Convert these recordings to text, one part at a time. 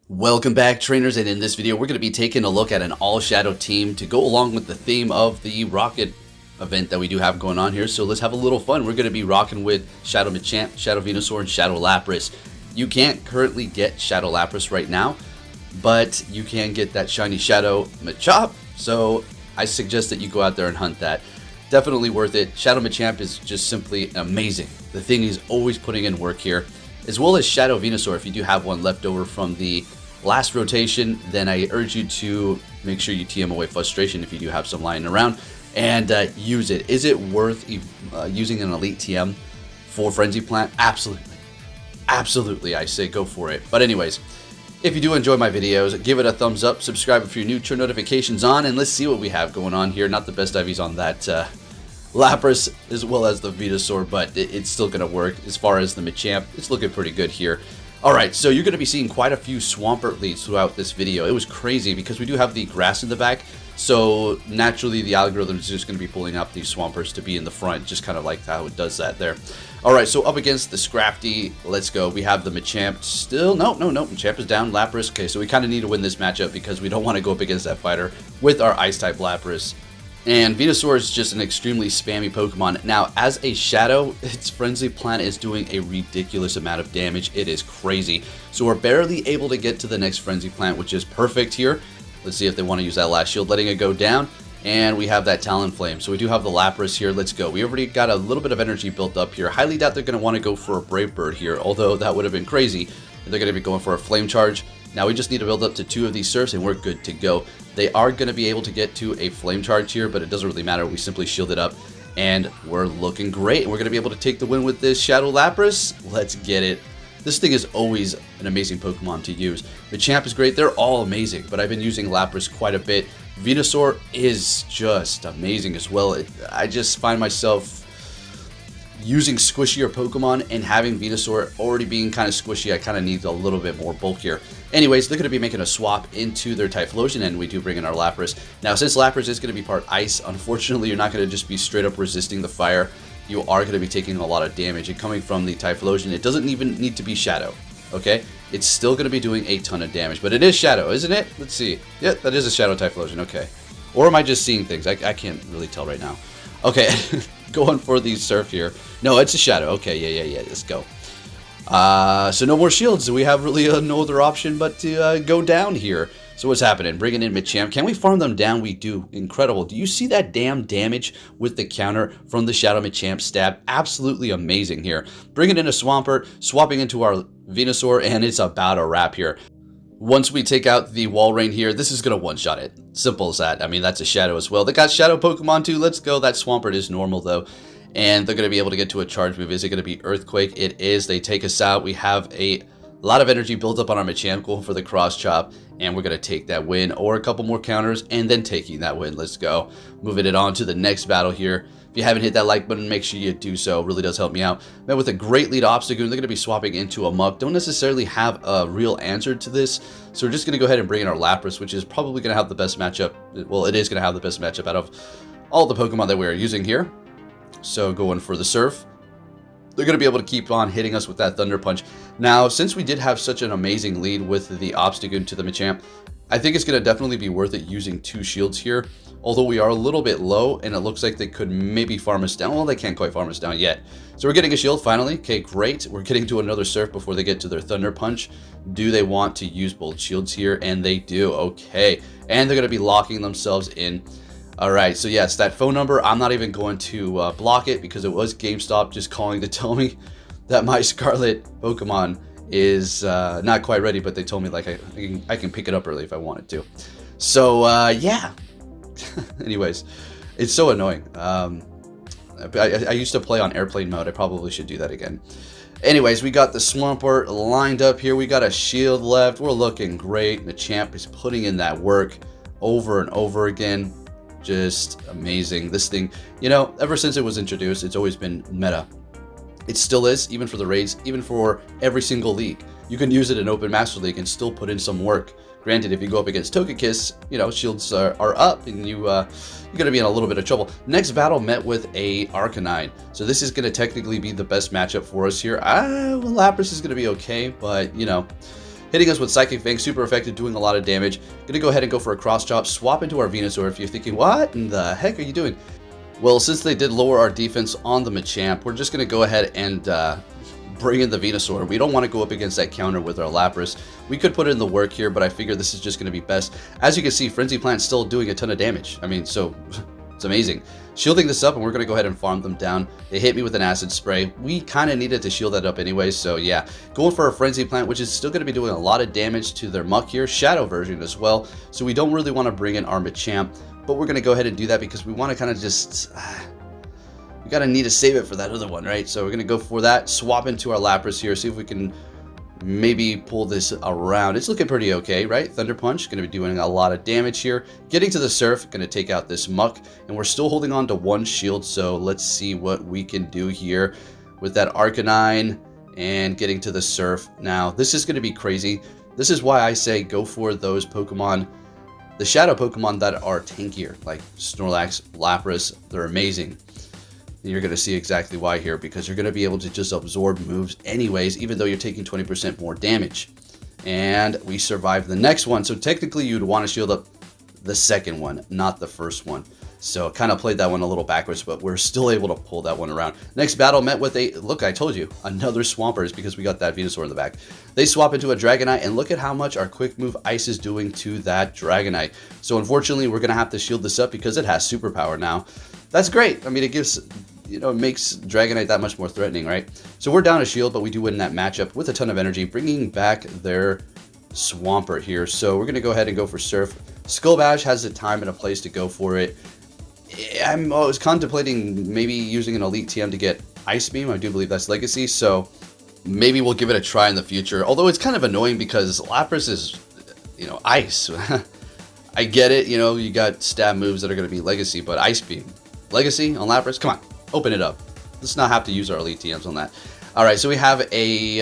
Welcome back, trainers, and in this video we're going to be taking a look at an all-shadow team to go along with the theme of the Rocket event that we do have going on here. So let's have a little fun. We're going to be rocking with Shadow Machamp, Shadow Venusaur, and Shadow Lapras. You can't currently get Shadow Lapras right now, but you can get that shiny Shadow Machamp, so I suggest that you go out there and hunt that. Definitely worth it. Shadow Machamp is just simply amazing. The thing is always putting in work here, as well as Shadow Venusaur. If you do have one left over from the last rotation, then I urge you to make sure you TM away frustration if you do have some lying around, and use it. Is it worth using an elite TM for Frenzy Plant? Absolutely. Absolutely, I say go for it. But anyways, if you do enjoy my videos, give it a thumbs up, subscribe if you're new, turn notifications on, and let's see what we have going on here. Not the best IVs on that Lapras as well as the Venusaur, but it's still going to work. As far as the Machamp, it's looking pretty good here. Alright, so you're going to be seeing quite a few Swampert leads throughout this video. It was crazy because we do have the grass in the back, so naturally the algorithm is just going to be pulling up these Swamperts to be in the front, just kind of like how it does that there. Alright, so up against the Scrafty, let's go. We have the Machamp still. No, Machamp is down. Lapras. Okay, so we kind of need to win this matchup because we don't want to go up against that fighter with our Ice-type Lapras. And Venusaur is just an extremely spammy Pokemon. Now, as a Shadow, its Frenzy Plant is doing a ridiculous amount of damage. It is crazy. So we're barely able to get to the next Frenzy Plant, which is perfect here. Let's see if they want to use that last shield, letting it go down. And we have that Talonflame. So we do have the Lapras here. Let's go. We already got a little bit of energy built up here. Highly doubt they're going to want to go for a Brave Bird here, although that would have been crazy. They're going to be going for a Flame Charge. Now we just need to build up to 2 of these Surfs and we're good to go. They are going to be able to get to a Flame Charge here, but it doesn't really matter. We simply shield it up and we're looking great. And we're going to be able to take the win with this Shadow Lapras. Let's get it. This thing is always an amazing Pokemon to use. Machamp is great. They're all amazing, but I've been using Lapras quite a bit. Venusaur is just amazing as well. I just find myself using squishier Pokemon, and having Venusaur already being kind of squishy, I kind of need a little bit more bulk here. Anyways, they're going to be making a swap into their Typhlosion, and we do bring in our Lapras. Now, since Lapras is going to be part Ice, unfortunately, you're not going to just be straight up resisting the fire. You are going to be taking a lot of damage, and coming from the Typhlosion, it doesn't even need to be Shadow, okay? It's still going to be doing a ton of damage, but it is Shadow, isn't it? Let's see. Yep, that is a Shadow Typhlosion, okay. Or am I just seeing things? I can't really tell right now. Okay, going for the Surf here. No, it's a Shadow. Okay, yeah, let's go. So no more shields. We have really no other option but to go down here. So what's happening? Bringing in Machamp. Can we farm them down? We do. Incredible. Do you see that damn damage with the counter from the Shadow Machamp stab? Absolutely amazing here. Bringing in a Swampert, swapping into our Venusaur, and it's about a wrap here. Once we take out the Wall Rain here, this is going to one-shot it. Simple as that. I mean, that's a Shadow as well. They got Shadow Pokemon too. Let's go. That Swampert is normal though. And they're going to be able to get to a charge move. Is it going to be Earthquake? It is. They take us out. We have a lot of energy built up on our Machamp going for the Cross Chop. And we're going to take that win, or a couple more counters, and then taking that win. Let's go. Moving it on to the next battle here. If you haven't hit that like button, make sure you do so. It really does help me out. Met with a great lead Obstagoon. They're going to be swapping into a Muck. Don't necessarily have a real answer to this. So we're just going to go ahead and bring in our Lapras, which is probably going to have the best matchup. Well, it is going to have the best matchup out of all the Pokemon that we are using here. So going for the Surf. They're going to be able to keep on hitting us with that Thunder Punch. Now, since we did have such an amazing lead with the Obstagoon to the Machamp, I think it's going to definitely be worth it using 2 shields here. Although we are a little bit low, and it looks like they could maybe farm us down. Well, they can't quite farm us down yet. So we're getting a shield finally. Okay, great. We're getting to another Surf before they get to their Thunder Punch. Do they want to use both shields here? And they do. Okay. And they're going to be locking themselves in. Alright, so yes, that phone number, I'm not even going to block it because it was GameStop just calling to tell me that my Scarlet Pokemon is not quite ready, but they told me like I can pick it up early if I wanted to. So, yeah. Anyways, it's so annoying. I used to play on airplane mode. I probably should do that again. Anyways, we got the Swampert lined up here. We got a shield left. We're looking great. Machamp is putting in that work over and over again. Just amazing. This thing, you know, ever since it was introduced, it's always been meta. It still is, even for the raids, even for every single league. You can use it in Open Master League and still put in some work. Granted, if you go up against Togekiss, you know, shields are up and you're going to be in a little bit of trouble. Next battle met with a Arcanine. So this is going to technically be the best matchup for us here. Well, Lapras is going to be okay, but, you know, hitting us with Psychic Fang, super effective, doing a lot of damage. Gonna go ahead and go for a cross chop, swap into our Venusaur. If you're thinking, what in the heck are you doing? Well, since they did lower our defense on the Machamp, we're just gonna go ahead and bring in the Venusaur. We don't want to go up against that counter with our Lapras. We could put in the work here, but I figure this is just going to be best. As you can see, Frenzy Plant's still doing a ton of damage. I mean, so it's amazing. Shielding this up, and we're going to go ahead and farm them down. They hit me with an Acid Spray. We kind of needed to shield that up anyway, so yeah. Going for a Frenzy Plant, which is still going to be doing a lot of damage to their Muck here. Shadow version as well, so we don't really want to bring in our Machamp, but we're going to go ahead and do that because we want to kind of just... we gotta need to save it for that other one, right? So we're gonna go for that, swap into our Lapras here, see if we can maybe pull this around. It's looking pretty okay, right? Thunder Punch, gonna be doing a lot of damage here. Getting to the Surf, gonna take out this Muck, and we're still holding on to one shield, so let's see what we can do here with that Arcanine and getting to the Surf. Now, this is gonna be crazy. This is why I say go for those Pokemon, the Shadow Pokemon that are tankier, like Snorlax, Lapras, they're amazing. You're going to see exactly why here, because you're going to be able to just absorb moves anyways, even though you're taking 20% more damage. And we survived the next one, so technically you'd want to shield up the second one, not the first one. So kind of played that one a little backwards, but we're still able to pull that one around. Next battle met with a, look, I told you, another Swampert, because we got that Venusaur in the back. They swap into a Dragonite, and look at how much our quick move Ice is doing to that Dragonite. So unfortunately, we're going to have to shield this up because it has superpower now. That's great. I mean, it gives... you know, it makes Dragonite that much more threatening, right? So we're down a shield, but we do win that matchup with a ton of energy, bringing back their Swampert here. So we're going to go ahead and go for Surf. Skull Bash has a time and a place to go for it. I was contemplating maybe using an Elite TM to get Ice Beam. I do believe that's Legacy, so maybe we'll give it a try in the future. Although it's kind of annoying because Lapras is, you know, Ice. I get it, you know, you got stab moves that are going to be Legacy, but Ice Beam. Legacy on Lapras? Come on. Open it up. Let's not have to use our Elite TMs on that. Alright, so we have a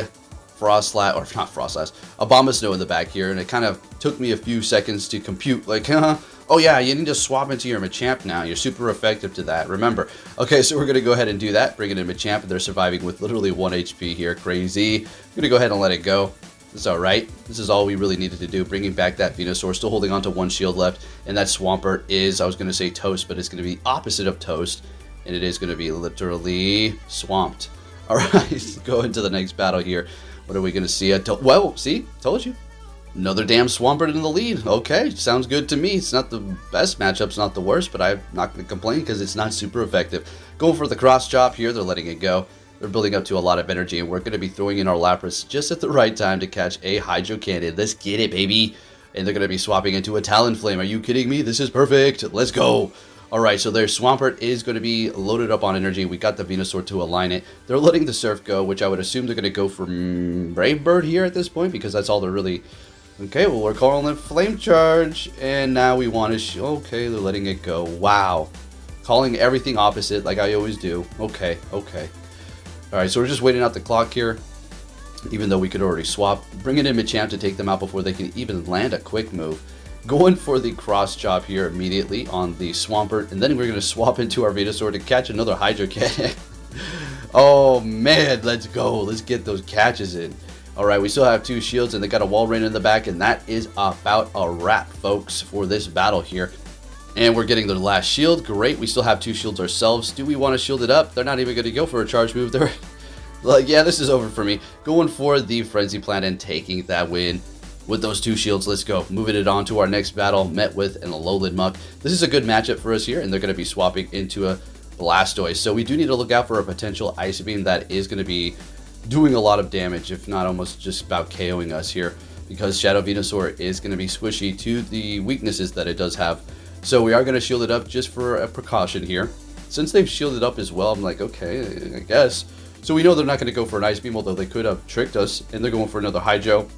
Frostlass, or not Frostlass, a Bombasnow in the back here, and it kind of took me a few seconds to compute, like, oh yeah, you need to swap into your Machamp now. You're super effective to that, remember. Okay, so we're going to go ahead and do that. Bring it in Machamp, and they're surviving with literally 1 HP here. Crazy. I'm going to go ahead and let it go. It's alright. This is all we really needed to do. Bringing back that Venusaur, still holding on to one shield left, and that Swampert is, I was going to say Toast, but it's going to be opposite of Toast. And it is going to be literally swamped. All right, go into the next battle here. What are we going to see? Well, see, told you. Another damn Swampert in the lead. Okay, sounds good to me. It's not the best matchup, it's not the worst, but I'm not going to complain because it's not super effective. Going for the cross chop here, they're letting it go. They're building up to a lot of energy, and we're going to be throwing in our Lapras just at the right time to catch a Hydro Cannon. Let's get it, baby. And they're going to be swapping into a Talonflame. Are you kidding me? This is perfect. Let's go. Alright, so their Swampert is going to be loaded up on energy. We got the Venusaur to align it. They're letting the Surf go, which I would assume they're going to go for Brave Bird here at this point, because that's all they're really... Okay, well, we're calling it Flame Charge, and now we want to... Okay, they're letting it go. Wow. Calling everything opposite, like I always do. Okay, okay. Alright, so we're just waiting out the clock here, even though we could already swap. Bringing in Machamp to take them out before they can even land a quick move. Going for the cross chop here immediately on the Swampert, and then we're going to swap into our Venusaur to catch another Hydro Cannon. Oh man, let's go. Let's get those catches in. Alright, we still have 2 shields, and they got a Wall Rain in the back, and that is about a wrap, folks, for this battle here. And we're getting their last shield. Great, we still have 2 shields ourselves. Do we want to shield it up? They're not even going to go for a charge move. They're like, yeah, this is over for me. Going for the Frenzy Plant and taking that win. With those 2 shields, let's go. Moving it on to our next battle, met with an Alolan Muck. This is a good matchup for us here, and they're going to be swapping into a Blastoise. So we do need to look out for a potential Ice Beam that is going to be doing a lot of damage, if not almost just about KOing us here, because Shadow Venusaur is going to be squishy to the weaknesses that it does have. So we are going to shield it up just for a precaution here. Since they've shielded up as well, I'm like, okay, I guess. So we know they're not going to go for an Ice Beam, although they could have tricked us, and they're going for another Hydro.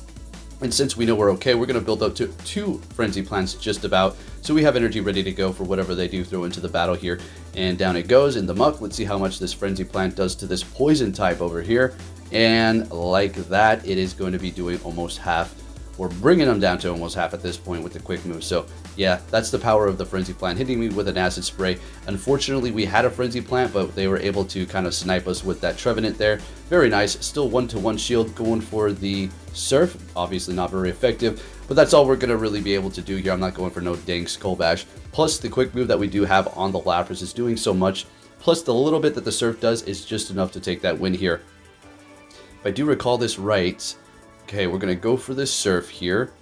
And since we know we're okay, we're going to build up to 2 Frenzy Plants just about. So we have energy ready to go for whatever they do throw into the battle here. And down it goes in the Muck. Let's see how much this Frenzy Plant does to this Poison type over here. And like that, it is going to be doing almost half We're bringing them down to almost half at this point with the quick move. So yeah, that's the power of the Frenzy Plant, hitting me with an Acid Spray. Unfortunately, we had a Frenzy Plant, but they were able to kind of snipe us with that Trevenant there. Very nice. Still 1-to-1 shield, going for the Surf. Obviously not very effective, but that's all we're going to really be able to do here. I'm not going for no dang Skull Bash. Plus, the quick move that we do have on the Lapras is doing so much. Plus, the little bit that the Surf does is just enough to take that win here. If I do recall this right, okay, we're going to go for this Surf here.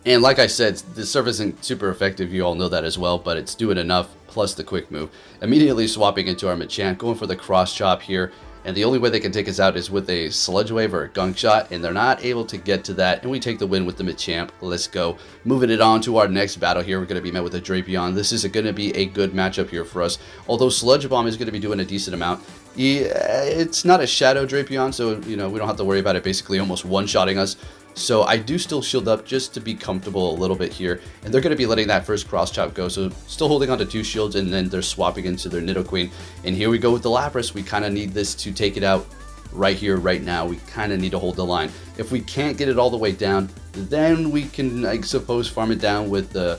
And like I said, the Surf isn't super effective, you all know that as well, but it's doing enough, plus the quick move. Immediately swapping into our Machamp, going for the Cross Chop here. And the only way they can take us out is with a Sludge Wave or a Gunk Shot, and they're not able to get to that. And we take the win with the Machamp. Let's go. Moving it on to our next battle here, we're going to be met with a Drapion. This is going to be a good matchup here for us. Although Sludge Bomb is going to be doing a decent amount. It's not a Shadow Drapion, so you know we don't have to worry about it basically almost one-shotting us. So I do still shield up just to be comfortable a little bit here. And they're going to be letting that first Cross Chop go. So still holding on to 2 shields, and then they're swapping into their Nidoqueen. And here we go with the Lapras. We kind of need this to take it out right here, right now. We kind of need to hold the line. If we can't get it all the way down, then we can, I suppose, farm it down with the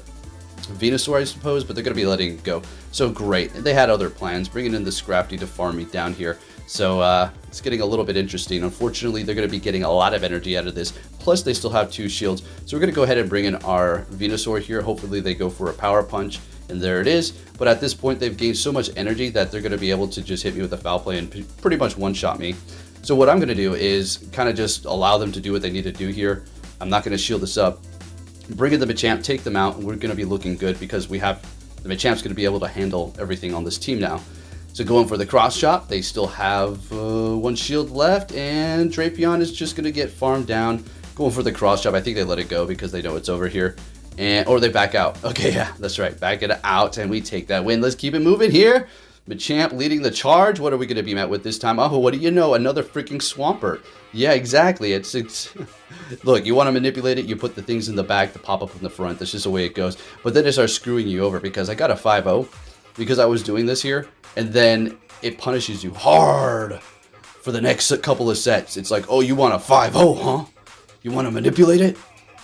Venusaur, I suppose. But they're going to be letting it go. So great. They had other plans, bringing in the Scrafty to farm me down here. So it's getting a little bit interesting. Unfortunately, they're going to be getting a lot of energy out of this. Plus, they still have 2 shields. So we're going to go ahead and bring in our Venusaur here. Hopefully, they go for a Power Punch. And there it is. But at this point, they've gained so much energy that they're going to be able to just hit me with a Foul Play and pretty much one-shot me. So what I'm going to do is kind of just allow them to do what they need to do here. I'm not going to shield this up. Bring in the Machamp, take them out, and we're going to be looking good because we have the Machamp's going to be able to handle everything on this team now. So going for the Cross Chop, they still have 1 shield left, and Drapion is just going to get farmed down. Going for the Cross Chop, I think they let it go because they know it's over here. Or they back out. Okay, yeah, that's right. Back it out, and we take that win. Let's keep it moving here. Machamp leading the charge. What are we going to be met with this time? Oh, what do you know? Another freaking Swampert. Yeah, exactly. It's Look, you want to manipulate it, you put the things in the back to pop up in the front. That's just the way it goes. But then it starts screwing you over because I got a 5-0 because I was doing this here. And then it punishes you hard for the next couple of sets. It's like, oh, you want a 5-0, huh? You want to manipulate it?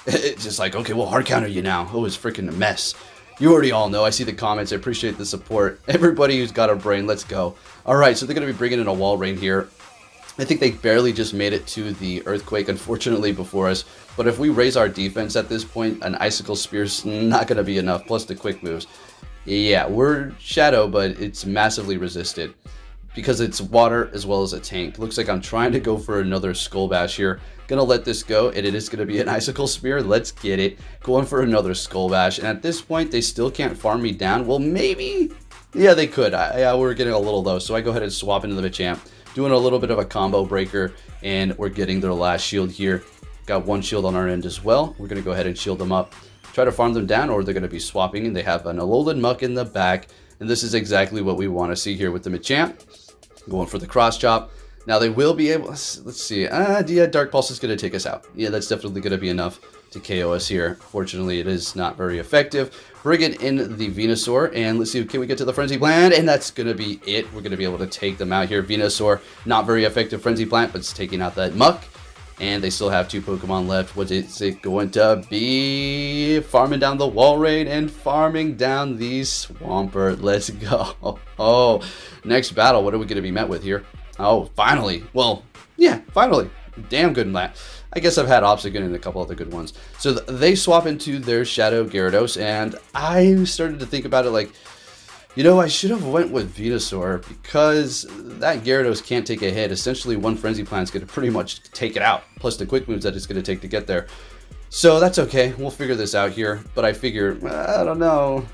It's just like, okay, well, hard counter you now. Oh, it's freaking a mess. You already all know. I see the comments. I appreciate the support. Everybody who's got a brain, let's go. All right, so they're going to be bringing in a Wall Rain here. I think they barely just made it to the Earthquake, unfortunately, before us. But if we raise our defense at this point, an Icicle Spear's not going to be enough, plus the quick moves. Yeah, we're Shadow, but it's massively resisted because it's water as well as a tank. Looks like I'm trying to go for another Skull Bash here. Gonna let this go, and it is gonna be an Icicle Spear. Let's get it. Going for another Skull Bash, and at this point, they still can't farm me down. Well, maybe. Yeah, they could. Yeah, we're getting a little low, so I go ahead and swap into the Machamp. Doing a little bit of a combo breaker, and we're getting their last shield here. Got 1 shield on our end as well. We're gonna go ahead and shield them up. Try to farm them down, or they're going to be swapping, and they have an Alolan Muck in the back, and this is exactly what we want to see here with the Machamp. Going for the Cross Chop. Now they will be able, let's see, yeah, Dark Pulse is going to take us out. Yeah, that's definitely going to be enough to KO us here. Fortunately, it is not very effective. Bringing in the Venusaur, and let's see, can we get to the Frenzy Plant? And that's going to be it. We're going to be able to take them out here. Venusaur, not very effective Frenzy Plant, but it's taking out that Muck. And they still have 2 Pokemon left. What is it going to be? Farming down the Wall Raid and farming down the Swampert. Let's go. Oh, next battle. What are we going to be met with here? Oh, finally. Well, yeah, finally. Damn good Mat. I guess I've had Obstagoon and a couple other good ones. So they swap into their Shadow Gyarados, and I started to think about it like, you know, I should have went with Venusaur because that Gyarados can't take a hit. Essentially, 1 Frenzy Plant is going to pretty much take it out, plus the quick moves that it's going to take to get there. So that's okay. We'll figure this out here. But I figure, I don't know.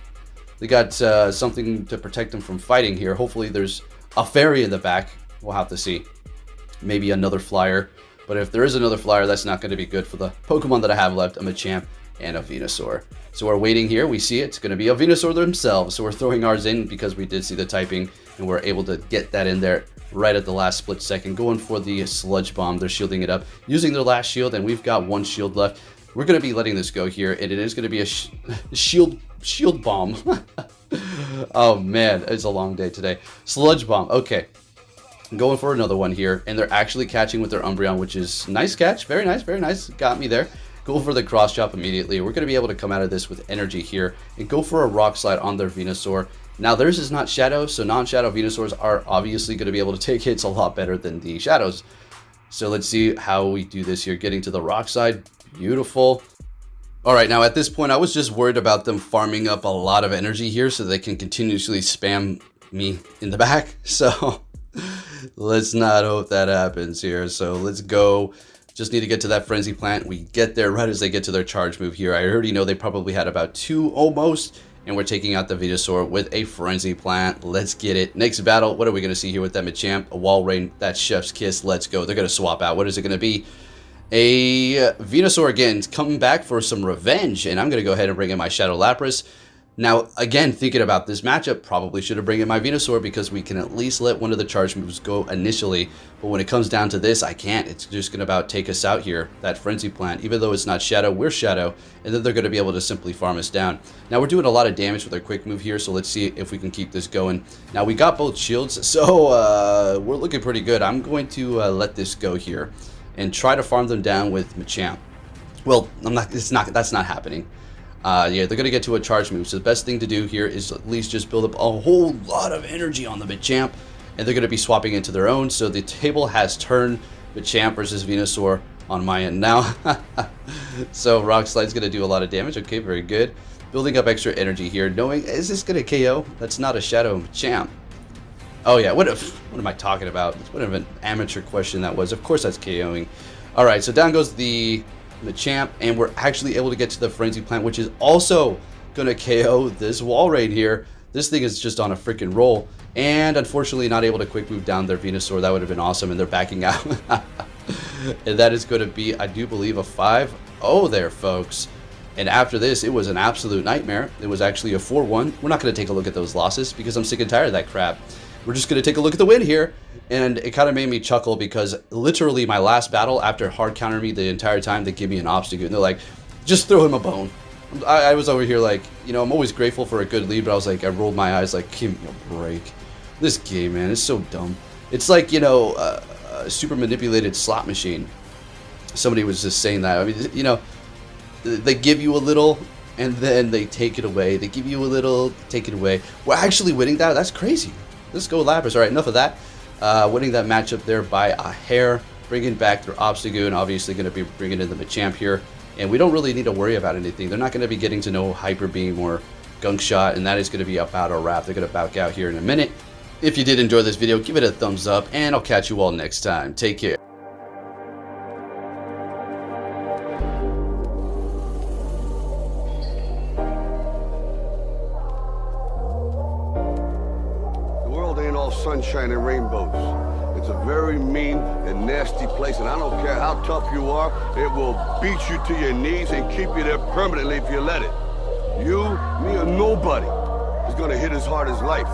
They got something to protect them from fighting here. Hopefully, there's a Fairy in the back. We'll have to see. Maybe another Flyer. But if there is another Flyer, that's not going to be good for the Pokemon that I have left. I'm a Machamp and a Venusaur. So we're waiting here. We see it's going to be a Venusaur themselves. So we're throwing ours in because we did see the typing, and we're able to get that in there right at the last split second. Going for the Sludge Bomb. They're shielding it up, using their last shield, and we've got 1 shield left. We're going to be letting this go here, and it is going to be a shield bomb. Oh man, it's a long day today. Sludge Bomb. Okay. Going for another one here, and they're actually catching with their Umbreon, which is nice catch. Very nice, very nice. Got me there. go for the cross chop immediately. We're going to be able to come out of this with energy here and go for a rock slide on their Venusaur. Now theirs is not Shadow, so non-Shadow Venusaurs are obviously going to be able to take hits a lot better than the Shadows. So let's see how we do this here. Getting to the rock side. Beautiful. Alright, now at this point I was just worried about them farming up a lot of energy here so they can continuously spam me in the back. So let's not hope that happens here. So let's go. Just need to get to that Frenzy Plant. We get there right as they get to their charge move here. I already know they probably had about 2 almost. And we're taking out the Venusaur with a Frenzy Plant. Let's get it. Next battle, what are we going to see here with that Machamp? A Wall Rain, that's Chef's Kiss. Let's go. They're going to swap out. What is it going to be? A Venusaur again, coming back for some revenge. And I'm going to go ahead and bring in my Shadow Lapras. Now, again, thinking about this matchup, probably should have bring in my Venusaur because we can at least let one of the charge moves go initially. But when it comes down to this, I can't. It's just going to about take us out here, that Frenzy Plant. Even though it's not Shadow, we're Shadow. And then they're going to be able to simply farm us down. Now, we're doing a lot of damage with our quick move here, so let's see if we can keep this going. Now, we got both shields, so we're looking pretty good. I'm going to let this go here and try to farm them down with Machamp. Well, that's not happening. Yeah, they're going to get to a charge move. So the best thing to do here is at least just build up a whole lot of energy on the Machamp. And they're going to be swapping into their own. So the table has turned Machamp versus Venusaur on my end now. So Rock Slide's going to do a lot of damage. Okay, very good. Building up extra energy here. Knowing, is this going to KO? That's not a Shadow Machamp. Oh yeah, what am I talking about? What an amateur question that was. Of course that's KOing. Alright, so down goes the Machamp, and we're actually able to get to the Frenzy Plant, which is also going to KO this Wall Raid here. This thing is just on a freaking roll, and unfortunately not able to quick move down their Venusaur. That would have been awesome, and they're backing out. And that is going to be, I do believe, a 5-0 there, folks. And after this, it was an absolute nightmare. It was actually a 4-1. We're not going to take a look at those losses because I'm sick and tired of that crap. We're just going to take a look at the win here. And it kind of made me chuckle because literally my last battle, after hard countering me the entire time, they give me an obstacle. And they're like, just throw him a bone. I was over here like, you know, I'm always grateful for a good lead, but I was like, I rolled my eyes like, give me a break. This game, man, is so dumb. It's like, you know, a super manipulated slot machine. Somebody was just saying that. I mean, you know, they give you a little and then they take it away. They give you a little, take it away. We're actually winning that. That's crazy. Let's go Lapras. All right, enough of that. Winning that matchup there by a hair. Bringing back their Obstagoon. Obviously going to be bringing in the Machamp here. And we don't really need to worry about anything. They're not going to be getting to know Hyper Beam or Gunk Shot. And that is going to be about a wrap. They're going to back out here in a minute. If you did enjoy this video, give it a thumbs up. And I'll catch you all next time. Take care. Sunshine and rainbows. It's a very mean and nasty place, and I don't care how tough you are, it will beat you to your knees and keep you there permanently if you let it. You, me, or nobody is gonna hit as hard as life.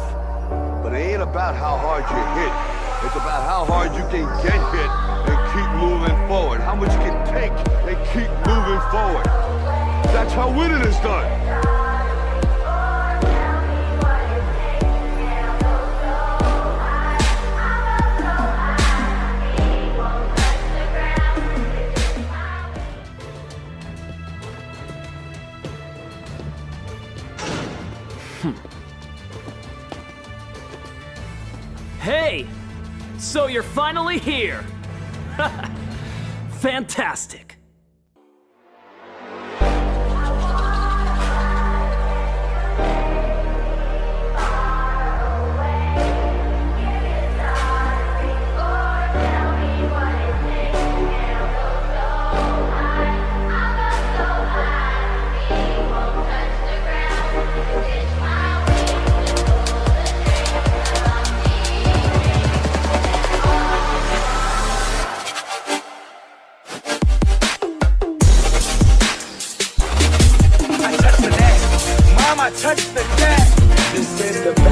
But it ain't about how hard you hit. It's about how hard you can get hit and keep moving forward. How much you can take and keep moving forward. That's how winning is done. Hey! So you're finally here! Fantastic! Touch the cat. This is the